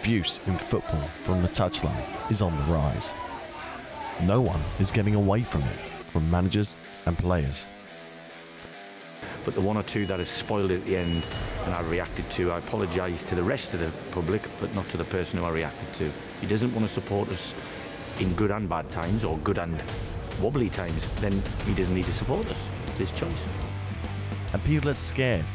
abuse in football from the touchline is on the rise. No one is getting away from it, from managers and players. But the one or two that has spoiled it at the end and I reacted to, I apologise to the rest of the public, but not to the person who I reacted to. He doesn't want to support us in good and bad times, or good and wobbly times, then he doesn't need to support us. It's his choice. And people are scared.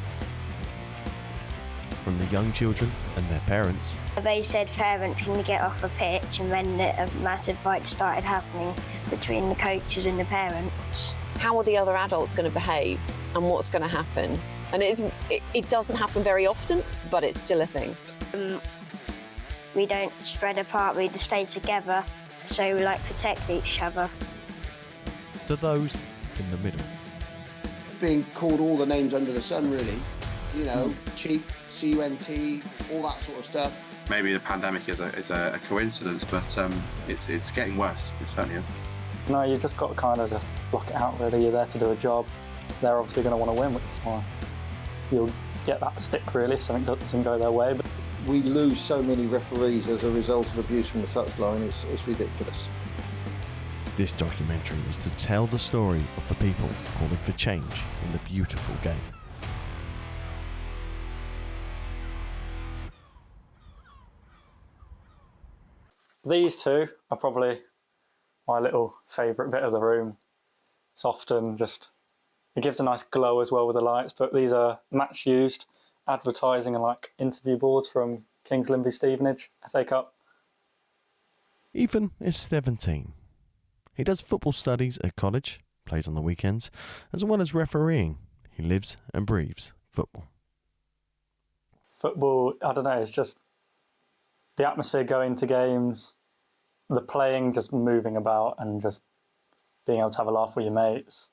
From the young children and their parents. They said parents can get off a pitch, and then a massive fight started happening between the coaches and the parents. How are the other adults going to behave and what's going to happen? And it doesn't happen very often, but it's still a thing. We don't spread apart, we just stay together, so we protect each other. To those in the middle. Being called all the names under the sun, really. You know, cheap, CUNT, all that sort of stuff. Maybe the pandemic is a coincidence, but it's getting worse. It certainly is. No, you just got to kind of just block it out, really. You're there to do a job. They're obviously going to want to win, which is why you'll get that stick, really, if something doesn't go their way. But we lose so many referees as a result of abuse from the touchline. It's ridiculous. This documentary is to tell the story of the people calling for change in the beautiful game. these two are probably my little favourite bit of the room. It's often just, it gives a nice glow as well with the lights, but these are match used advertising and interview boards from Kings Lynn v Stevenage, FA Cup. Ethan is 17. He does football studies at college, plays on the weekends, as well as refereeing. He lives and breathes football. Football, I don't know, it's just the atmosphere going to games, the playing, just moving about and just being able to have a laugh with your mates.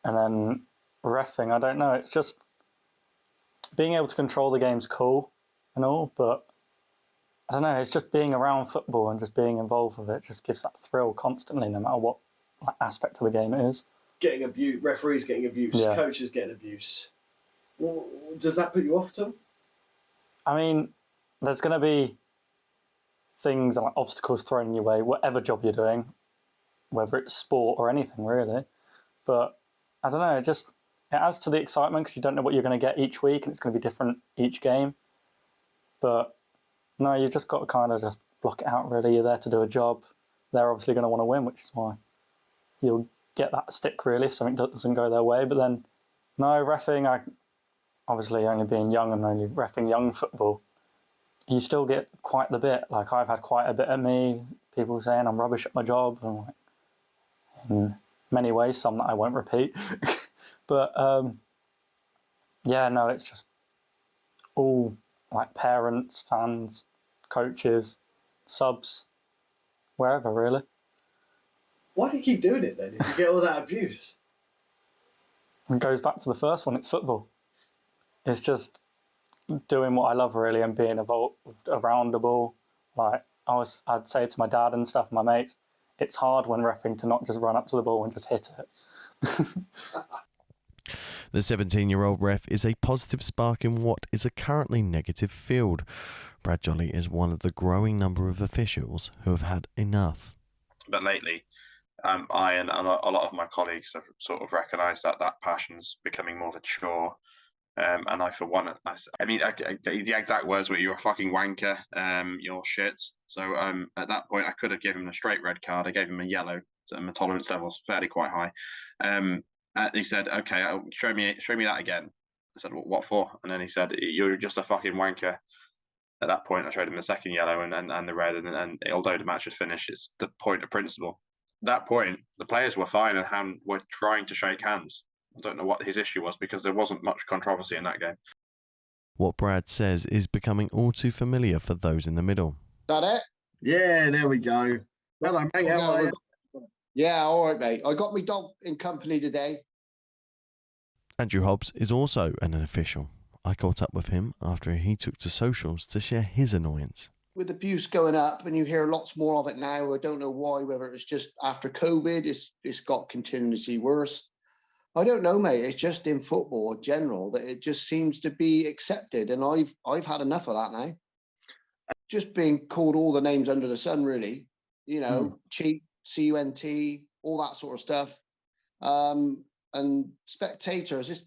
And then reffing, I don't know, it's just being able to control the game's cool and all, but I don't know, it's just being around football and just being involved with it just gives that thrill constantly, no matter what aspect of the game it is. Getting abuse, referees getting abuse, Yeah. coaches getting abuse. Well, does that put you off, Tom? I mean, there's going to be things like obstacles thrown in your way, whatever job you're doing, whether it's sport or anything really. But I don't know, it adds to the excitement because you don't know what you're going to get each week and it's going to be different each game. But no, you've just got to kind of just block it out really. You're there to do a job. They're obviously going to want to win, which is why you'll get that stick really if something doesn't go their way. But then, no, reffing, obviously only being young and only reffing young football, you still get quite the bit. I've had quite a bit of me, people saying I'm rubbish at my job, and in many ways, some that I won't repeat. But yeah, no, it's just all parents, fans, coaches, subs, wherever really. Why do you keep doing it then if you get all that abuse? It goes back to the first one, it's football. It's just doing what I love really and being involved around the ball. I'd say to my dad and stuff, my mates, it's hard when reffing to not just run up to the ball and just hit it. The 17-year-old ref is a positive spark in what is a currently negative field. Brad Jolly is one of the growing number of officials who have had enough. But lately, I and a lot of my colleagues have sort of recognised that passion's becoming more of a chore. And I, for one, the exact words were, "You're a fucking wanker, you're shit." So at that point, I could have given him a straight red card. I gave him a yellow. So my tolerance level's fairly quite high. He said, "Okay, show me that again." I said, "What for?" And then he said, "You're just a fucking wanker." At that point, I showed him the second yellow and the red. And although the match was finished, it's the point of principle. At that point, the players were fine and were trying to shake hands. I don't know what his issue was because there wasn't much controversy in that game. What Brad says is becoming all too familiar for those in the middle. Is that it? Yeah, there we go. Hello, mate. How are you? Yeah, all right, mate. I got my dog in company today. Andrew Hobbs is also an official. I caught up with him after he took to socials to share his annoyance. With abuse going up, and you hear lots more of it now. I don't know why, whether it's just after COVID, it's got continuously worse. I don't know, mate. It's just in football in general that it just seems to be accepted, and I've had enough of that now. Just being called all the names under the sun, really. You know, cheat, CUNT, all that sort of stuff. And spectators,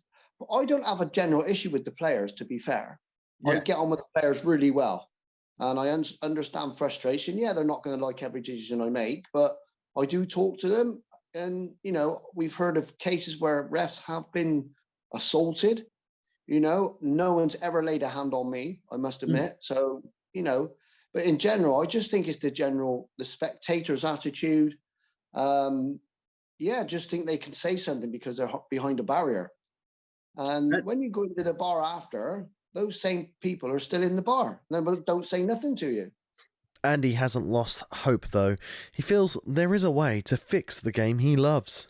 I don't have a general issue with the players, to be fair. I get on with the players really well. And I understand frustration. Yeah, they're not going to like every decision I make, but I do talk to them. And, you know, we've heard of cases where refs have been assaulted. You know, no one's ever laid a hand on me, I must admit. So, you know, but in general, I just think it's the spectators' attitude. Just think they can say something because they're behind a barrier. And when you go into the bar after, those same people are still in the bar. They don't say nothing to you. Andy hasn't lost hope, though. He feels there is a way to fix the game he loves.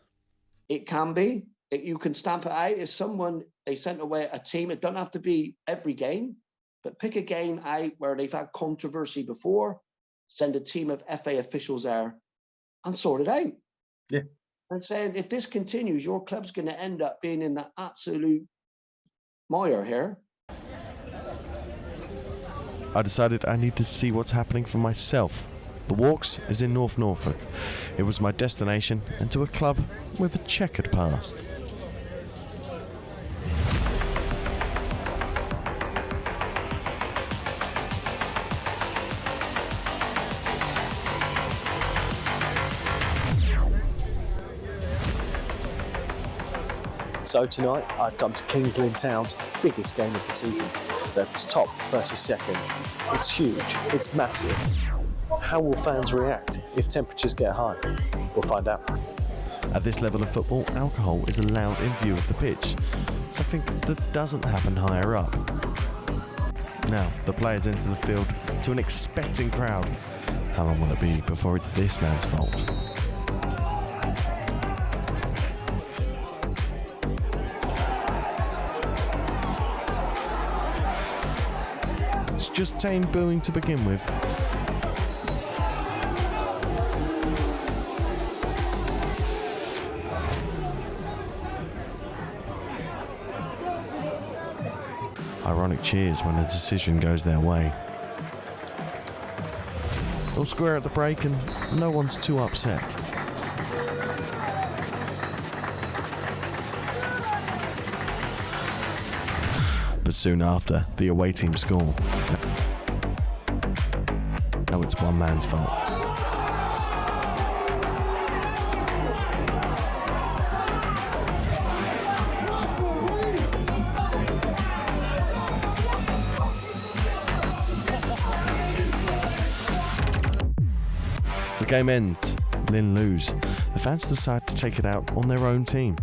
It can be. You can stamp it out as they sent away a team. It doesn't have to be every game, but pick a game out where they've had controversy before, send a team of FA officials there and sort it out. Yeah. And saying, if this continues, your club's going to end up being in the absolute mire here. I decided I need to see what's happening for myself. The Walks is in North Norfolk. It was my destination, and to a club with a checkered past. So tonight I've come to Kings Lynn Town's biggest game of the season. That's top versus second. It's huge, it's massive. How will fans react if temperatures get high? We'll find out. At this level of football, alcohol is allowed in view of the pitch, something that doesn't happen higher up. Now, the players enter the field to an expectant crowd. How long will it be before it's this man's fault? It's just tame booing to begin with. Ironic cheers when a decision goes their way. They'll square at the break and no one's too upset. But soon after, the away team score. Now it's one man's fault. The game ends. Lynn lose. The fans decide to take it out on their own team.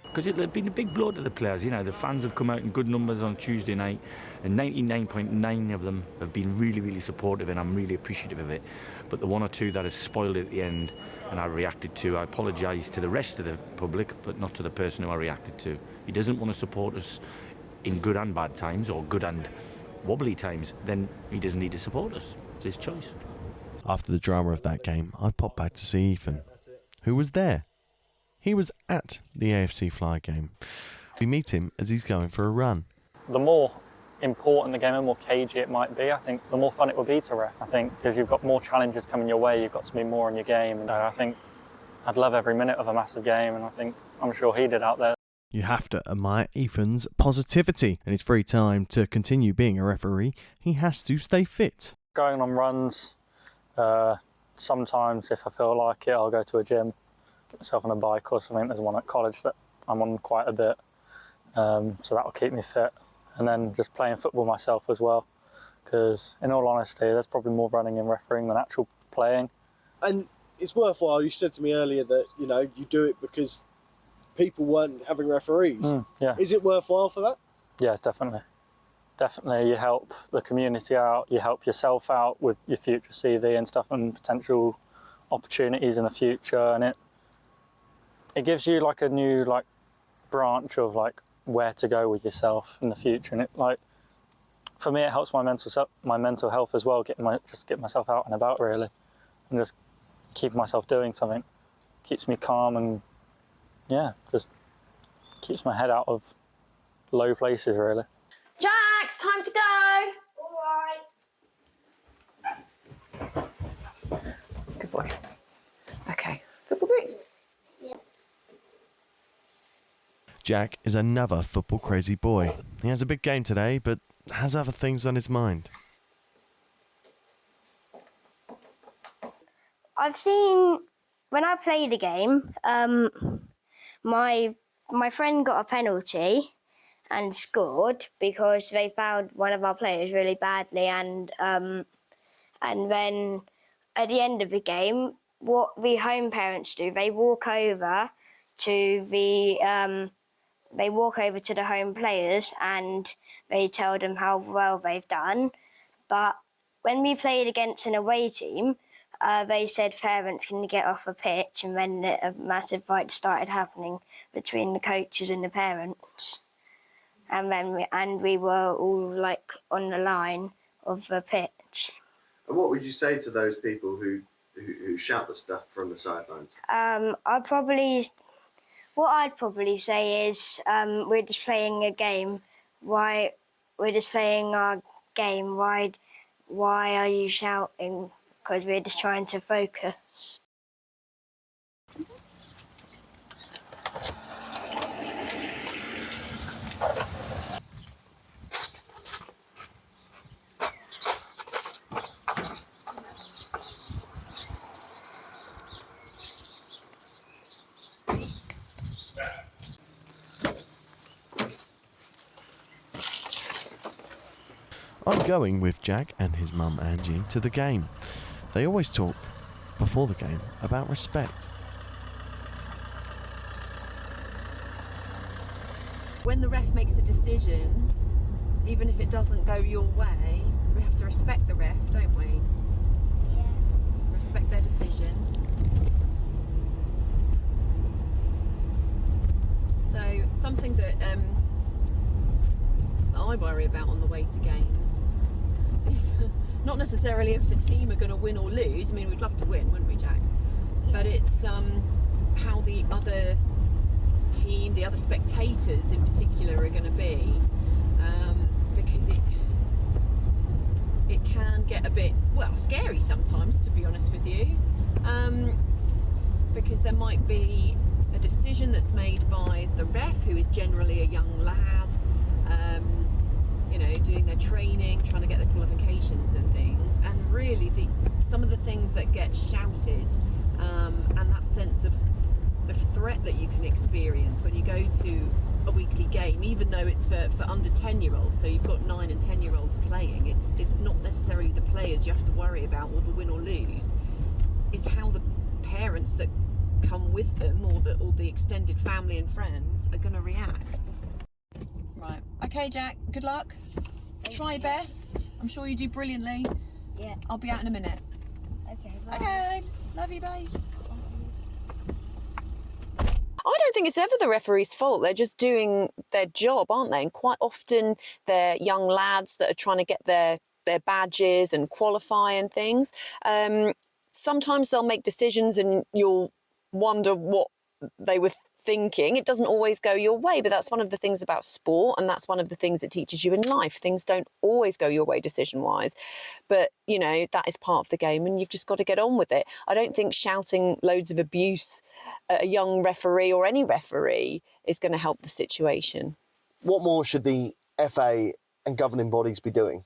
Because it's been a big blow to the players. You know, the fans have come out in good numbers on Tuesday night, and 99.9 of them have been really, really supportive, and I'm really appreciative of it. But the one or two that has spoiled it at the end, and I reacted to, I apologise to the rest of the public, but not to the person who I reacted to. He doesn't want to support us in good and bad times, or good and wobbly times, then he doesn't need to support us. It's his choice. After the drama of that game, I popped back to see Ethan, who was there. He was at the AFC Fly game. We meet him as he's going for a run. The more important the game, the more cagey it might be, I think the more fun it will be to ref. I think because you've got more challenges coming your way, you've got to be more in your game. And I think I'd love every minute of a massive game, and I'm sure he did out there. You have to admire Ethan's positivity. In his free time to continue being a referee, he has to stay fit. Going on runs, sometimes if I feel like it, I'll go to a gym, get myself on a bike or something. There's one at college that I'm on quite a bit, so that will keep me fit. And then just playing football myself as well, because in all honesty, there's probably more running and refereeing than actual playing. And it's worthwhile. You said to me earlier that, you know, you do it because people weren't having referees. Yeah. Is it worthwhile for that? Yeah, definitely. Definitely, you help the community out, you help yourself out with your future CV and stuff, and potential opportunities in the future, and it gives you like a new branch of where to go with yourself in the future. And it, like, for me, it helps my mental health as well. Get myself out and about really, and just keep myself doing something. Keeps me calm and just keeps my head out of low places really. Jax, time to go. All right. Good boy. Okay, football boots. Jack is another football crazy boy. He has a big game today, but has other things on his mind. I've seen when I played a game, my friend got a penalty and scored because they fouled one of our players really badly, and then at the end of the game, what the home parents do, they walk over to the home players and they tell them how well they've done. But when we played against an away team, they said parents can get off a pitch, and then a massive fight started happening between the coaches and the parents. And we were all like on the line of the pitch. And what would you say to those people who shout the stuff from the sidelines? What I'd probably say is, we're just playing a game. Why we're just playing our game? Why are you shouting? Because we're just trying to focus. I'm going with Jack and his mum Angie to the game. They always talk, before the game, about respect. When the ref makes a decision, even if it doesn't go your way, we have to respect the ref, don't we? Yeah. Respect their decision. So something that I worry about on the way to games is not necessarily if the team are going to win or lose. I mean, we'd love to win, wouldn't we, Jack? But it's how the other team, the other spectators in particular, are going to be, because it can get a bit, well, scary sometimes, to be honest with you, because there might be a decision that's made by the ref, who is generally a young lad, you know, doing their training, trying to get the qualifications and things, and really some of the things that get shouted, and that sense of threat that you can experience when you go to a weekly game, even though it's for under 10-year-olds, so you've got 9 and 10-year-olds playing. It's not necessarily the players you have to worry about, or the win or lose. It's how the parents that come with them, or the extended family and friends, are going to react. Right. Okay, Jack. Good luck. Try your best. I'm sure you do brilliantly. Yeah. I'll be out in a minute. Okay. Bye. Okay. Love you, bye. I don't think it's ever the referee's fault. They're just doing their job, aren't they? And quite often they're young lads that are trying to get their badges and qualify and things. Sometimes they'll make decisions and you'll wonder what they were thinking. It doesn't always go your way, but that's one of the things about sport, and that's one of the things it teaches you in life. Things don't always go your way decision-wise, but, you know, that is part of the game and you've just got to get on with it. I don't think shouting loads of abuse at a young referee, or any referee, is going to help the situation. What more should the FA and governing bodies be doing?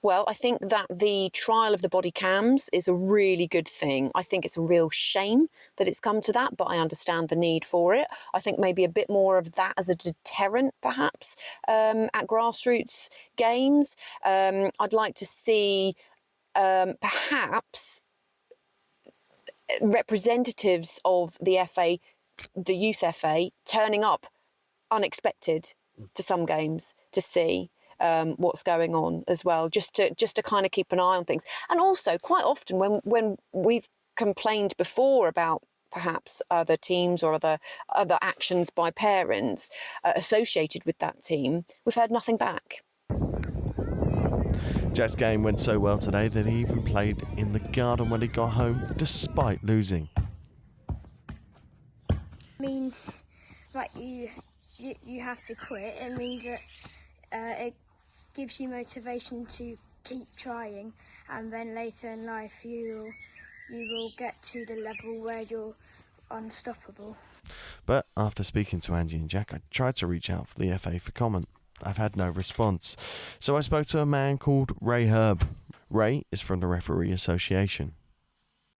Well, I think that the trial of the body cams is a really good thing. I think it's a real shame that it's come to that, but I understand the need for it. I think maybe a bit more of that as a deterrent, perhaps, at grassroots games. I'd like to see perhaps representatives of the FA, the youth FA, turning up unexpected to some games to see what's going on as well, just to kind of keep an eye on things. And also, quite often when we've complained before about perhaps other teams or other actions by parents associated with that team, we've heard nothing back. Jack's game went so well today that he even played in the garden when he got home, despite losing. I mean, like you have to quit. It means that it gives you motivation to keep trying, and then later in life you will get to the level where you're unstoppable. But after speaking to Angie and Jack, I tried to reach out for the FA for comment. I've had no response. So I spoke to a man called Ray Herb. Ray is from the Referee Association.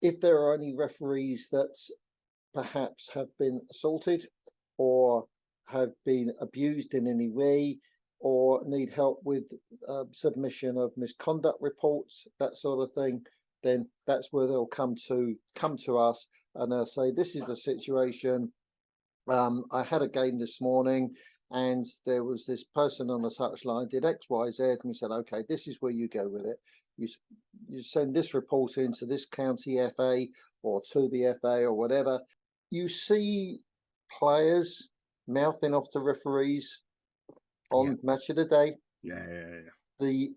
If there are any referees that perhaps have been assaulted or have been abused in any way or need help with submission of misconduct reports, that sort of thing, then that's where they'll come to us and they'll say, this is the situation. I had a game this morning and there was this person on the touchline did X, Y, Z, and we said, okay, this is where you go with it. You send this report into this county FA or to the FA or whatever. You see players mouthing off to referees on Match of the Day. Yeah. The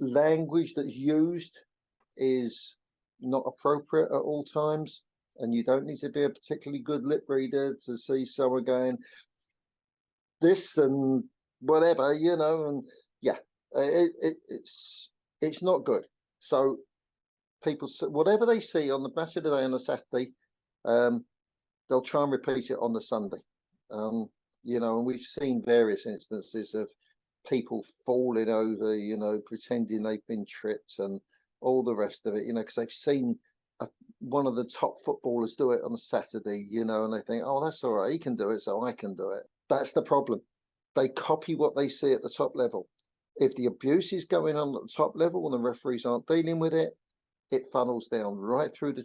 language that's used is not appropriate at all times, and you don't need to be a particularly good lip reader to see someone going this and whatever, and it's not good. So people, whatever they see on the Match of the Day on a Saturday, they'll try and repeat it on the Sunday. And we've seen various instances of people falling over, pretending they've been tripped and all the rest of it, because they've seen one of the top footballers do it on a Saturday, and they think, oh, that's all right, he can do it, so I can do it. That's the problem. They copy what they see at the top level. If the abuse is going on at the top level and the referees aren't dealing with it, it funnels down right through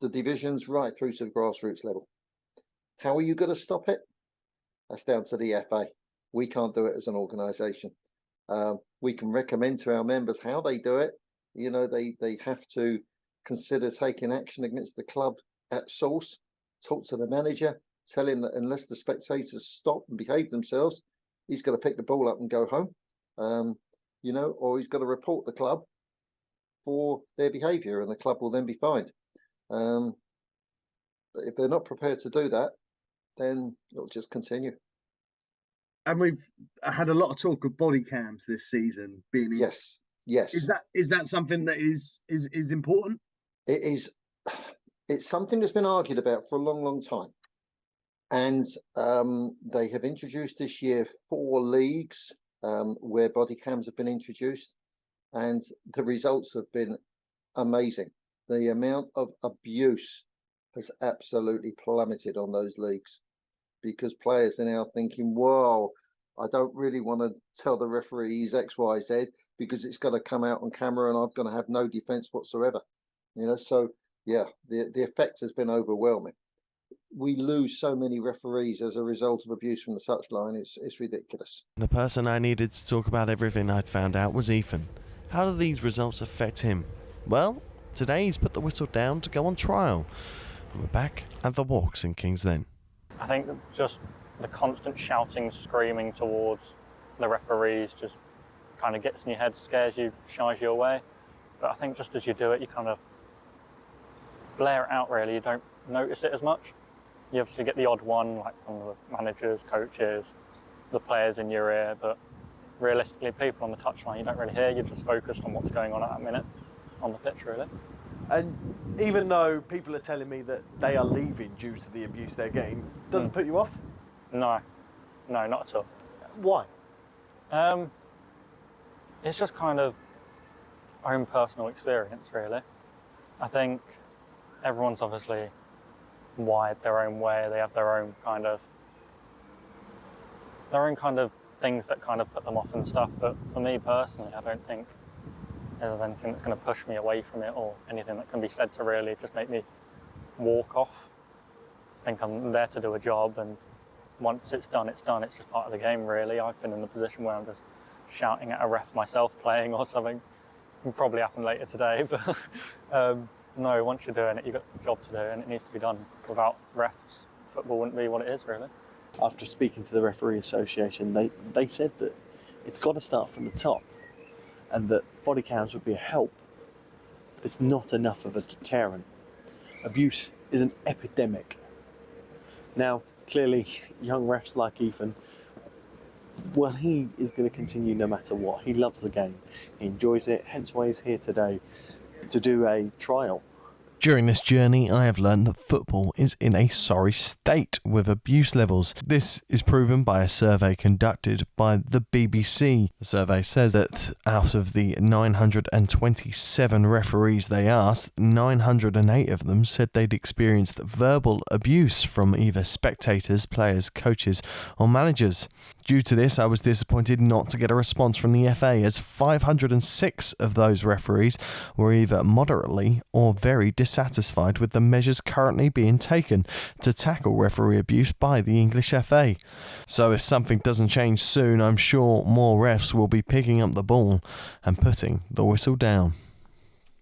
the divisions, right through to the grassroots level. How are you going to stop it? That's down to the FA. We can't do it as an organisation. We can recommend to our members how they do it. They have to consider taking action against the club at source, talk to the manager, tell him that unless the spectators stop and behave themselves, he's going to pick the ball up and go home, or he's got to report the club for their behaviour and the club will then be fined. But if they're not prepared to do that, then it'll just continue. And we've had a lot of talk of body cams this season being in. Yes. Is that something that is important? It is. It's something that's been argued about for a long time. And they have introduced this year 4 leagues where body cams have been introduced, and the results have been amazing. The amount of abuse has absolutely plummeted on those leagues because players are now thinking, whoa, I don't really want to tell the referees X, Y, Z because it's going to come out on camera and I'm going to have no defence whatsoever. So yeah, the effect has been overwhelming. We lose so many referees as a result of abuse from the touchline. It's ridiculous. The person I needed to talk about everything I'd found out was Ethan. How do these results affect him? Well, today he's put the whistle down to go on trial. And we're back at the walks in King's Lynn. I think just the constant shouting, screaming towards the referees just kind of gets in your head, scares you, shies you away. But I think just as you do it, you kind of blare it out really. You don't notice it as much. You obviously get the odd one, like from the managers, coaches, the players in your ear, but realistically, people on the touchline, you don't really hear. You're just focused on what's going on at that minute on the pitch, really. And even though people are telling me that they are leaving due to the abuse they're getting, does it put you off? No, not at all. Why? It's just kind of our own personal experience, really. I think everyone's obviously wired their own way. They have their own kind of things that kind of put them off and stuff. But for me personally, I don't think there's anything that's going to push me away from it or anything that can be said to really just make me walk off. I think I'm there to do a job, and once it's done, it's done. It's just part of the game, really. I've been in the position where I'm just shouting at a ref myself playing or something. It'll probably happen later today, but no, once you're doing it, you've got a job to do and it needs to be done. Without refs, football wouldn't be what it is, really. After speaking to the Referee Association, they said that it's got to start from the top and that body cams would be a help. It's not enough of a deterrent. Abuse is an epidemic. Now, clearly, young refs like Ethan, well, he is going to continue no matter what. He loves the game. He enjoys it, hence why he's here today to do a trial. During this journey, I have learned that football is in a sorry state with abuse levels. This is proven by a survey conducted by the BBC. The survey says that out of the 927 referees they asked, 908 of them said they'd experienced verbal abuse from either spectators, players, coaches or managers. Due to this, I was disappointed not to get a response from the FA, as 506 of those referees were either moderately or very dissatisfied with the measures currently being taken to tackle referee abuse by the English FA. So if something doesn't change soon, I'm sure more refs will be picking up the ball and putting the whistle down.